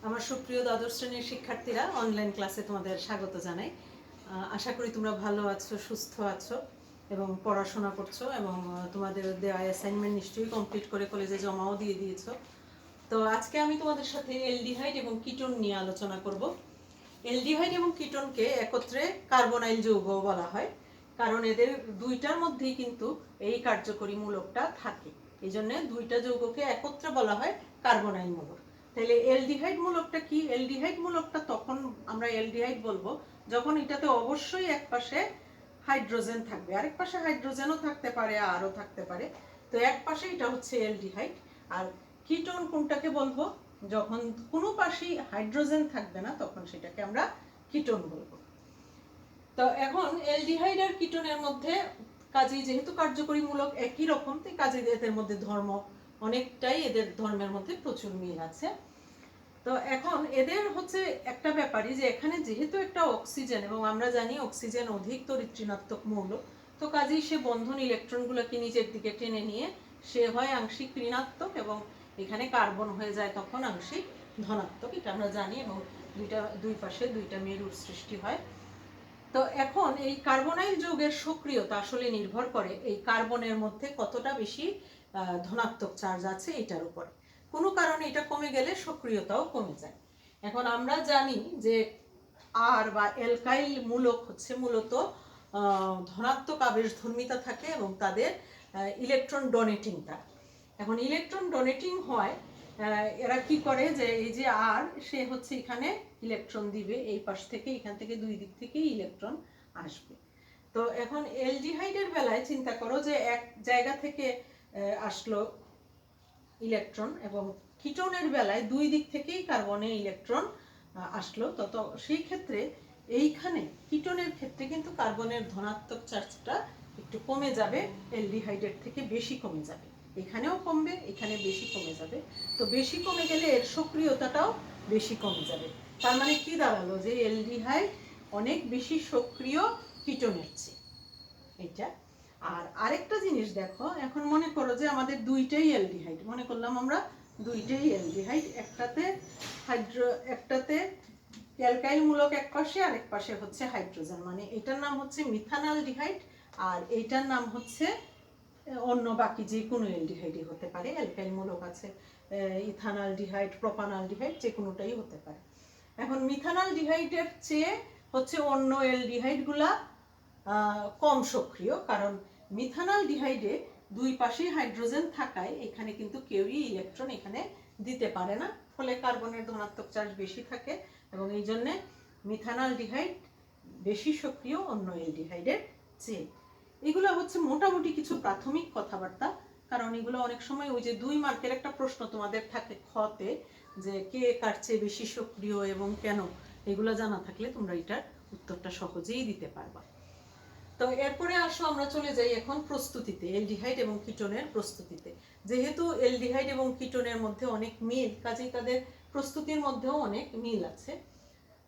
আমার সুপ্রিয় দ্বাদশ শ্রেণীর শিক্ষার্থীরা, অনলাইন ক্লাসে তোমাদের স্বাগত জানাই। আশা করি তোমরা ভালো আছো, সুস্থ আছো এবং পড়াশোনা করছো এবং তোমাদের দেওয়া অ্যাসাইনমেন্ট নিশ্চয়ই কমপ্লিট করে কলেজে জমাও দিয়ে দিয়েছো। তো আজকে আমি তোমাদের সাথে অ্যালডিহাইড এবং কিটোন নিয়ে আলোচনা করব। অ্যালডিহাইড এবং কিটোনকে একত্রে কার্বনাইল যৌগ বলা হয়, কারণ এদের দুইটার মধ্যেই কিন্তু এই কার্যকরী মূলকটা থাকে। এই জন্য দুইটা যৌগকে একত্রে বলা হয় কার্বনাইল মূলক। তাহলে অ্যালডিহাইড মূলকটা কি? অ্যালডিহাইড মূলকটা তখন আমরা অ্যালডিহাইড বলবো যখন এটাতে অবশ্যই এক পাশে হাইড্রোজেন থাকবে, আরেক পাশে হাইড্রোজেনও থাকতে পারে, আরও থাকতে পারে। তো এক পাশে এটা হচ্ছে অ্যালডিহাইড। আর কিটোন কোনটাকে বলবো? যখন কোনো পাশেই হাইড্রোজেন থাকবে না, তখন সেটাকে আমরা কিটোন বলবো। তো এখন অ্যালডিহাইড আর কিটোনের মধ্যে কাজেই যেহেতু কার্যকরী মূলক একই রকম, তাই কাজে এদের মধ্যে ধর্ম অনেকটাই, এদের ধর্মের মধ্যে প্রচুর মিল আছে। তো এখন এদের হচ্ছে একটা ব্যাপারই যে এখানে যেহেতু একটা অক্সিজেন, এবং আমরা জানি অক্সিজেন অধিক ঋণাত্মক মৌল, তো কাজেই সে বন্ধন ইলেকট্রনগুলোকে নিজের দিকে টেনে নিয়ে সে হয় আংশিক ঋণাত্মক এবং এখানে কার্বন হয়ে যায় তখন আংশিক ধনাত্মক। এটা আমরা জানি, এবং দুই পাশে দুইটা মেরুর সৃষ্টি হয়। তো এখন এই কার্বনাইল যৌগের সক্রিয়তা আসলে নির্ভর করে এই কার্বনের মধ্যে কতটা বেশি ধনাত্মক চার্জ আছে এটার উপরে। কোনো কারণে এটা কমে গেলে সক্রিয়তাও কমে যায়। এখন আমরা জানি যে আর বা অ্যালকাইল মূলক হচ্ছে মূলত ধনাত্মক আবেশধর্মিতা থাকে এবং তাদের ইলেকট্রন ডোনেটিং থাকে। এখন ইলেকট্রন ডোনেটিং হয়, এরা কি করে যে এই যে আর সে হচ্ছে এখানে ইলেকট্রন দিবে, এই পাশ থেকে এখান থেকে দুই দিক থেকেই ইলেকট্রন আসবে। তো এখন অ্যালডিহাইডের বেলায় চিন্তা করো যে এক জায়গা থেকে আসলো ইলেকট্রন, এবং কিটোনের বেলায় দুই দিক থেকেই কার্বনে ইলেকট্রন আসলো। তো সেই ক্ষেত্রে এইখানে কিটোনের ক্ষেত্রে কিন্তু কার্বনের ধনাত্মক চার্জটা একটু কমে যাবে, অ্যালডিহাইডের থেকে বেশি কমে যাবে। এখানেও কমবে, এখানে বেশি কমে যাবে। তো বেশি কমে গেলে এর সক্রিয়তাটাও বেশি কমে যাবে। তার মানে কি দাঁড়ালো? যে অ্যালডিহাইড অনেক বেশি সক্রিয় কিটোনের চেয়ে। এটা। আর আরেকটা জিনিস দেখো, এখন মনে করো যে আমাদের দুইটাই অ্যালডিহাইড, মনে করলাম আমরা দুইটাই অ্যালডিহাইড, একটাতে অ্যালকাইল মূলক এক পাশে, আরেক পাশে হচ্ছে হাইড্রোজেন, মানে এটার নাম হচ্ছে মিথানলডিহাইড, আর এইটার নাম হচ্ছে অন্য বাকি যে কোনো অ্যালডিহাইডই হতে পারে। অ্যালকাইল মূলক আছে ইথানলডিহাইড, প্রোপানলডিহাইড, যে কোনোটাই হতে পারে। এখন মিথানলডিহাইডের চেয়ে হচ্ছে অন্য অ্যালডিহাইডগুলা কম সক্রিয়, কারণ মিথানলডিহাইডে দুই পাশেই হাইড্রোজেন থাকায় এখানে কিন্তু কেউই ইলেকট্রন এখানে দিতে পারে না, ফলে কার্বনের ধনাত্মক চার্জ বেশি থাকে, এবং এই জন্যে মিথানলডিহাইড বেশি সক্রিয় অন্য অ্যালডিহাইডের চেয়ে। এগুলো হচ্ছে মোটামুটি কিছু প্রাথমিক কথাবার্তা, কারণ এগুলো অনেক সময় ওই যে 2 মার্কের একটা প্রশ্ন তোমাদের থাকে খতে, যে কে কার চেয়ে বেশি সক্রিয় এবং কেন, এগুলো জানা থাকলে তোমরা এটার উত্তরটা সহজেই দিতে পারবা। তো এরপরে আসো আমরা চলে যাই এখন প্রস্তুতিতে, অ্যালডিহাইড এবং কিটোনের প্রস্তুতিতে। যেহেতু অ্যালডিহাইড এবং কিটোনের মধ্যে অনেক মিল, কাজেই তাদের প্রস্তুতির মধ্যেও অনেক মিল আছে।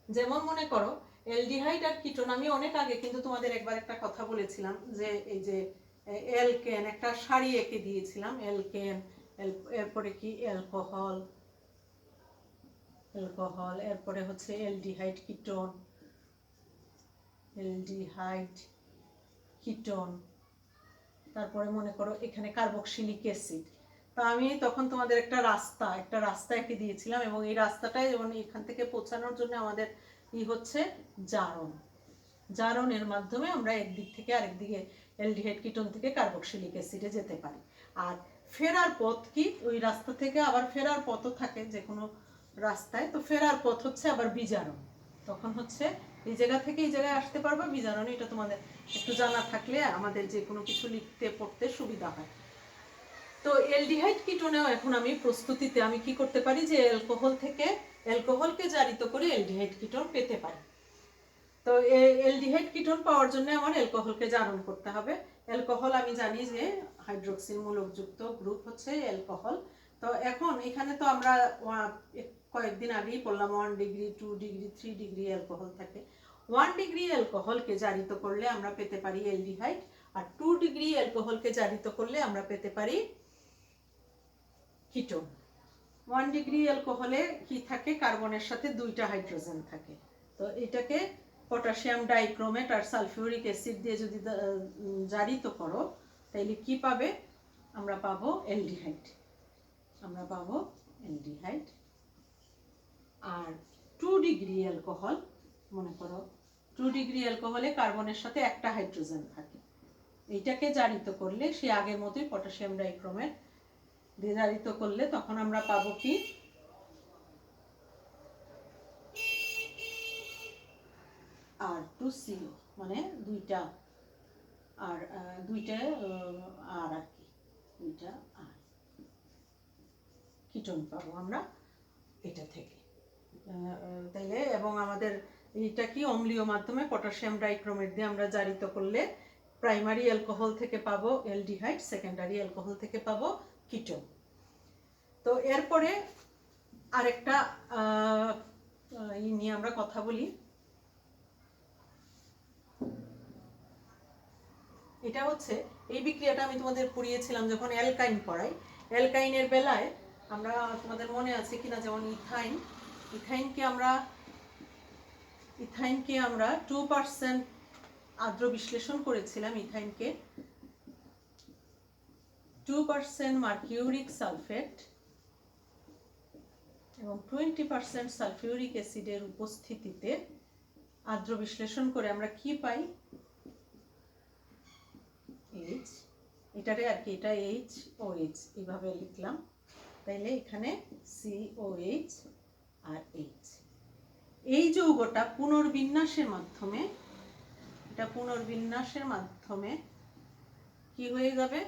যেমন মনে করো অ্যালডিহাইড আর কিটোন, আমি অনেক আগে কিন্তু তোমাদের একবার একটা কথা বলেছিলাম যে এই যে অ্যালকেন, একটা সারি এঁকে দিয়েছিলাম, অ্যালকেন, এরপরে কি অ্যালকোহল, এরপরে হচ্ছে অ্যালডিহাইড কিটোন, অ্যালডিহাইড কিটোন, তারপরে মনে করো এখানে কার্বক্সিলিক অ্যাসিড। তো আমি তখন তোমাদের একটা রাস্তা এঁকে দিয়েছিলাম, এবং এই রাস্তাটায় যেমন এখান থেকে পৌঁছানোর জন্য আমাদের হচ্ছে জারণের মাধ্যমে আমরা একদিক থেকে আরেক দিকে অ্যালডিহাইড কিটোন থেকে কার্বক্সিলিক অ্যাসিডে যেতে পারি। আর ফেরার পথ কি? ওই রাস্তা থেকে আবার ফেরার পথও থাকে যে কোনো রাস্তায়, তো ফেরার পথ হচ্ছে আবার বিজারণ। তখন হচ্ছে এই জায়গা থেকে এই জায়গায় আসতে পারবা বিজারণে। এটা তোমাদের একটু জানা থাকলে আমাদের যে কোনো কিছু লিখতে পড়তে সুবিধা হয়। তো অ্যালডিহাইড কিটোনেও এখন আমি প্রস্তুতিতে আমি কি করতে পারি, যে অ্যালকোহলকে জারিত করে অ্যালডিহাইড কিটোন পেতে পারি। তো অ্যালডিহাইড কিটোন পাওয়ার জন্য আমার অ্যালকোহলকে জারণ করতে হবে। অ্যালকোহল আমি জানি যে হাইড্রোক্সিল মূলকযুক্ত গ্রুপ হচ্ছে অ্যালকোহল। তো এখন এখানে তো আমরা কয়েকদিন আগেই পড়লাম 1 ডিগ্রি, 2 ডিগ্রি, 3 ডিগ্রি অ্যালকোহল থাকে। 1 ডিগ্রি অ্যালকোহলকে জারিত করলে আমরা পেতে পারি অ্যালডিহাইড, আর 2 ডিগ্রি অ্যালকোহলকে জারিত করলে আমরা পেতে পারি কিটোন। 1 ডিগ্রি অ্যালকোহলে কি থাকে, কার্বনের সাথে 2টা হাইড্রোজেন থাকে। তো এটাকে পটাশিয়াম ডাইক্রোমেট আর সালফিউরিক অ্যাসিড দিয়ে যদি জারিত করো তাইলে কি পাবে, আমরা পাবো অ্যালডিহাইড, আমরা পাবো অ্যালডিহাইড। আর 2 ডিগ্রি অ্যালকোহল, মনে করো 2 ডিগ্রি অ্যালকোহলে কার্বনের সাথে একটা হাইড্রোজেন থাকে, এইটাকে জারিত করলে সে আগের মতোই পটাশিয়াম ডাইক্রোমেট দিয়ে জারিত করলে তখন আমরা পাবো কি, R2CO, মানে দুইটা আর দুইটা আর কি দুইটা আর কিটোন পাবো আমরা এটা থেকে। তাইলে এবং আমাদের এইটা কি অম্লীয় মাধ্যমে পটাশিয়াম ডাইক্রোমেট দিয়ে আমরা জারিত করলে প্রাইমারি অ্যালকোহল থেকে পাবো অ্যালডিহাইড, সেকেন্ডারি অ্যালকোহল থেকে পাবো কিটোন। তো এরপরে আরেকটা নিয়ে আমরা কথা বলি, এটা হচ্ছে এই বিক্রিয়াটা আমি তোমাদের পড়িয়েছিলাম যখন অ্যালকাইন পড়াই। অ্যালকাইনের বেলায় আমরা, তোমাদের মনে আছে কিনা, যেমন ইথাইনকে আমরা 2% আর্দ্র বিশ্লেষণ করেছিলাম। ইথাইনকে 2% মার্কিউরিক সালফেট এবং 20% সালফিউরিক অ্যাসিডের উপস্থিতিতে আর্দ্র বিশ্লেষণ করে আমরা কি পাই, এইচ, এটারে আর কি, এটা HOH এইভাবে লিখলাম। তাইলে এখানে COH আর H, এই যৌগটা পুনর্বিন্যাসের মাধ্যমে, এটা পুনর্বিন্যাসের মাধ্যমে কি হয়ে যাবে,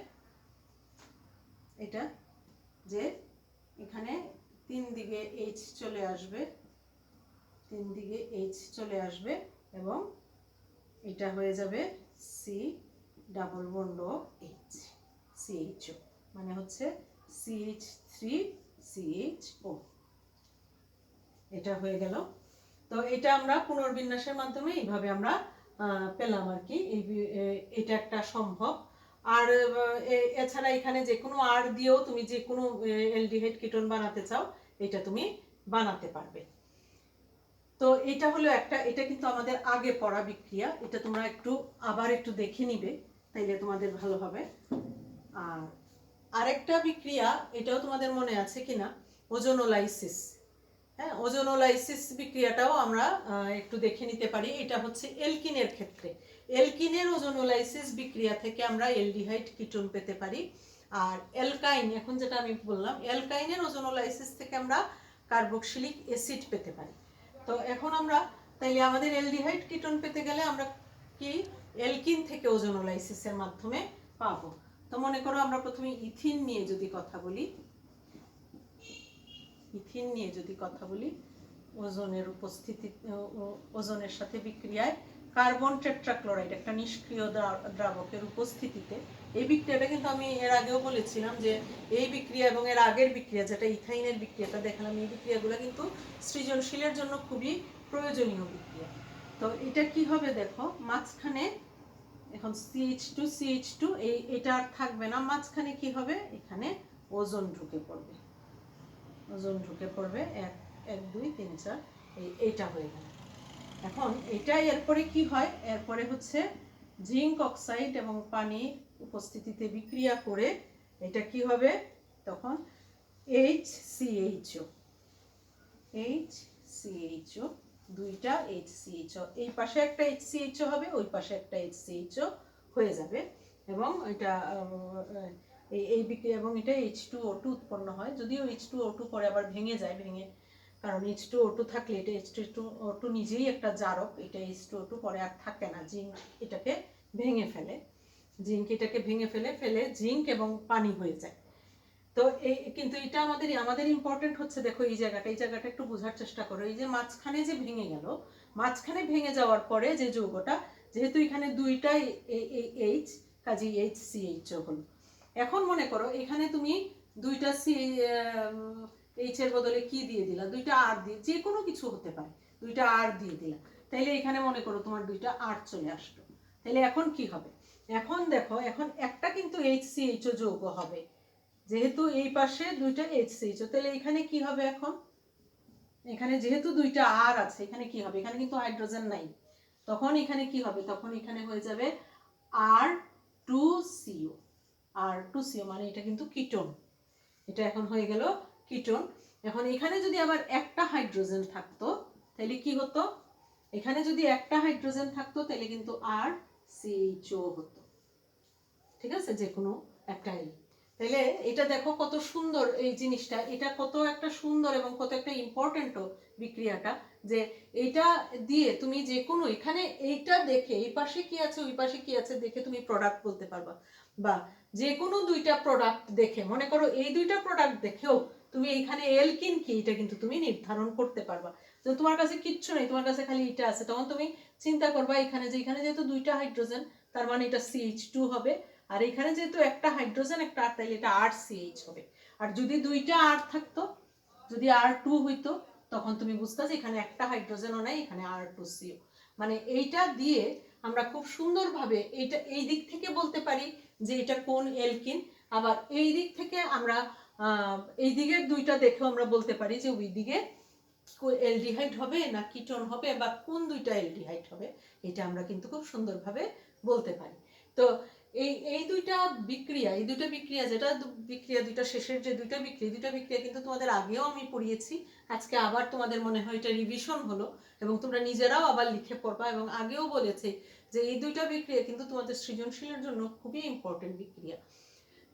এটা যে এখানে 3 দিকে H চলে আসবে, 3 দিকে H চলে আসবে এবং এটা হয়ে যাবে C double bond H, CHO, মানে হচ্ছে CH3CHO, এটা হয়ে গেল। তো এটা আমরা পুনর্বিন্যাসের মাধ্যমে এইভাবে আমরা পেলাম আর কি, এটা একটা সম্ভব। আর এছাড়া এখানে যে কোনো আর দিয়েও তুমি যে কোনো অ্যালডিহাইড কিটোন বানাতে চাও এটা তুমি বানাতে পারবে। তো এটা হলো একটা, এটা কিন্তু আমাদের আগে পড়া বিক্রিয়া, এটা তোমরা আবার একটু দেখে নিবে, তাইলে তোমাদের ভালো হবে। আর আরেকটা বিক্রিয়া, এটাও তোমাদের মনে আছে কিনা, ওজোনোলাইসিস। হ্যাঁ, ওজোনোলাইসিস বিক্রিয়াটাও আমরা একটু দেখে নিতে পারি। এটা হচ্ছে এলকিনের ক্ষেত্রে, এলকিনের ওজোনোলাইসিস বিক্রিয়া থেকে আমরা অ্যালডিহাইড কিটোন পেতে পারি। আর অ্যালকাইন, এখন যেটা আমি বললাম, অ্যালকাইনের ওজোনোলাইসিস থেকে আমরা কার্বক্সিলিক অ্যাসিড পেতে পারি। তো এখন আমরা তাইলে আমাদের অ্যালডিহাইড কিটোন পেতে গেলে আমরা কি অ্যালকিন থেকে ওজোনোলাইসিসের মাধ্যমে পাবো। তো মনে করো আমরা প্রথমে ইথিন নিয়ে যদি কথা বলি, ইথিন নিয়ে যদি কথা বলি, ওজোনের উপস্থিতি, ওজোনের সাথে বিক্রিয়ায় কার্বন টেট্রাক্লোরাইড একটা নিষ্ক্রিয় দ্রাবকের উপস্থিতিতে, এই বিক্রিয়াটা কিন্তু আমি এর আগেও বলেছিলাম যে এই বিক্রিয়া এবং এর আগের বিক্রিয়া যেটা ইথাইনের বিক্রিয়াটা দেখালাম, এই বিক্রিয়াগুলো কিন্তু সৃজনশীলের জন্য খুবই প্রয়োজনীয় বিক্রিয়া। তো এটা কি হবে দেখো, মাঝখানে এখন CH2 এটা আর থাকবে না, মাঝখানে কি হবে, এখানে ওজোন ঢুকে পড়বে, ওজোন ঢুকে পড়বে, 1 2 3 4, এইটা হয়ে গেল। এখন এটা এরপরে কি হয়, এরপরে হচ্ছে জিঙ্ক অক্সাইড এবং পানির উপস্থিতিতে বিক্রিয়া করে এটা কি হবে, তখন HCHO, দুইটা HCHO, এই পাশে একটা HCHO হবে, ওই পাশে একটা HCHO হয়ে যাবে এবং এটা এই বিক্রিয়া এবং এটা H2O2 উৎপন্ন হয়। যদিও H2O2 পরে আবার ভেঙে যায়, কারণ H2O2 থাকলে এটা H2O2 নিজেই একটা জারক, এটা H2O2 পরে আর থাকে না, জিঙ্ক এটাকে ভেঙে ফেলে, ফেলে জিঙ্ক এবং পানি হয়ে যায়। তো এই কিন্তু এটা আমাদের ইম্পর্টেন্ট হচ্ছে, দেখো এই জায়গাটা একটু বোঝার চেষ্টা করো। এই যে মাঝখানে যে ভেঙে গেল, মাঝখানে ভেঙে যাওয়ার পরে যে যৌগটা, যেহেতু এখানে দুইটা H, কাজে HCHO হলো। এখন মনে করো এখানে তুমি দুইটা H এর বদলে কি দিয়ে দিলা, দুইটা R দিয়ে, যে কোনো কিছু হতে পারে, দুইটা R দিয়ে দিলা, তাইলে এখানে মনে করো তোমার দুইটা R চলে আসলো। তাইলে এখন কি হবে, এখন দেখো, এখন একটা কিন্তু HCHO যৌগ হবে, যেহেতু এই পাশে দুইটা HCHO, তাহলে এখানে কি হবে এখন? এখানে যেহেতু দুইটা আর আছে, এখানে কি হবে? এখানে কিন্তু হাইড্রোজেন নাই, তখন এখানে কি হবে? তখন এখানে হয়ে যাবে R2CO। R2CO মানে এটা কিন্তু কিটোন, এটা এখন হয়ে গেল কিটোন। এখন এখানে যদি আবার একটা হাইড্রোজেন থাকতো তাহলে কি হতো? এখানে যদি একটা হাইড্রোজেন থাকতো তাহলে কিন্তু RCHO হতো, ঠিক আছে, যে কোনো একটা এল। তাহলে এটা দেখো কত সুন্দর এই জিনিসটা, এটা কত একটা সুন্দর এবং কত একটা ইম্পর্টেন্টও বিক্রিয়াটা, যে এইটা দিয়ে তুমি যে কোনো, এখানে এইটা দেখে এই পাশে কি আছে ওই পাশে কি আছে দেখে তুমি প্রোডাক্ট বলতে পারবা, বা যে কোনো দুইটা প্রোডাক্ট দেখে, মনে করো এই দুইটা প্রোডাক্ট দেখেও তুমি এইখানে এলকিন কি এটা কিন্তু তুমি নির্ধারণ করতে পারবা। তো তোমার কাছে কিচ্ছু নেই, তোমার কাছে খালি এটা আছে, তখন তুমি চিন্তা করবা এখানে যে, এখানে যেহেতু দুইটা হাইড্রোজেন তার মানে এটা CH2 হবে, আর এখানে যেহেতু একটা হাইড্রোজেন একটা আর, তাইলে এটা RCH হবে। আর যদি দুইটা আর থাকতো, যদি R2 হইতো, তখন তুমি বুঝতা যে এখানে একটা হাইড্রোজেনও নাই, এখানে R2CO। মানে এইটা দিয়ে আমরা খুব সুন্দরভাবে এইটা এই দিক থেকে বলতে পারি যে এটা কোন এলকিন, আবার এই দিক থেকে আমরা এই দিকের দুইটা দেখেও আমরা বলতে পারি যে ওই দিকে এলডিহাইড হবে না কিটোন হবে, বা কোন দুইটা এলডিহাইড হবে, এটা আমরা কিন্তু খুব সুন্দরভাবে বলতে পারি। তো এই দুইটা বিক্রিয়া যেটা বিক্রিয়া দুইটা শেষের যে দুইটা বিক্রিয়া কিন্তু তোমাদের আগেও আমি পড়িয়েছি, আজকে আবার তোমাদের মনে হয় এটা রিভিশন হলো এবং তোমরা নিজেরাও আবার লিখে পড়বা। এবং আগেও বলেছি যে এই দুইটা বিক্রিয়া কিন্তু তোমাদের সৃজনশীলের জন্য খুবই ইম্পর্টেন্ট বিক্রিয়া,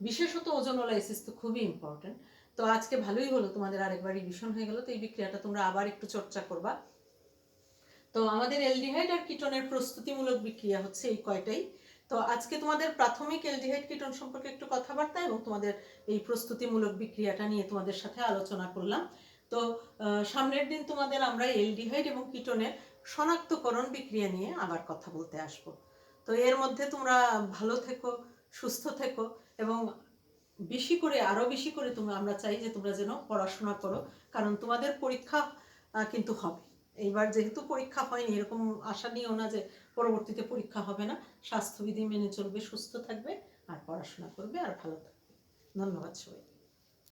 বিশেষত ওজোনোলাইসিস তো খুবই ইম্পর্টেন্ট। তো আজকে ভালোই হলো তোমাদের আরেকবার রিভিশন হয়ে গেল, তো এই বিক্রিয়াটা তোমরা আবার একটু চর্চা করবা। তো আমাদের অ্যালডিহাইড আর কিটোনের প্রস্তুতিমূলক বিক্রিয়া হচ্ছে এই কয়টাই। তো আজকে তোমাদের প্রাথমিক অ্যালডিহাইড কিটোন সম্পর্কে একটু কথাবার্তা এবং তোমাদের এই প্রস্তুতিমূলক বিক্রিয়াটা নিয়ে তোমাদের সাথে আলোচনা করলাম। তো সামনের দিন তোমাদের আমরা অ্যালডিহাইড এবং কিটোনের শনাক্তকরণ বিক্রিয়া নিয়ে আবার কথা বলতে আসব। তো এর মধ্যে তোমরা ভালো থেকো, সুস্থ থেকো, এবং বেশি করে আরো বেশি করে আমরা চাই যে তোমরা যেন পড়াশোনা করো, কারণ তোমাদের পরীক্ষা কিন্তু হবে। এইবার যেহেতু পরীক্ষা হয়নি এরকম আশা নিও না যে পরবর্তীতে পরীক্ষা হবে না। স্বাস্থ্যবিধি মেনে চলবে, সুস্থ থাকবে, আর পড়াশোনা করবে, আর ভালো থাকবে। ধন্যবাদ সবাই।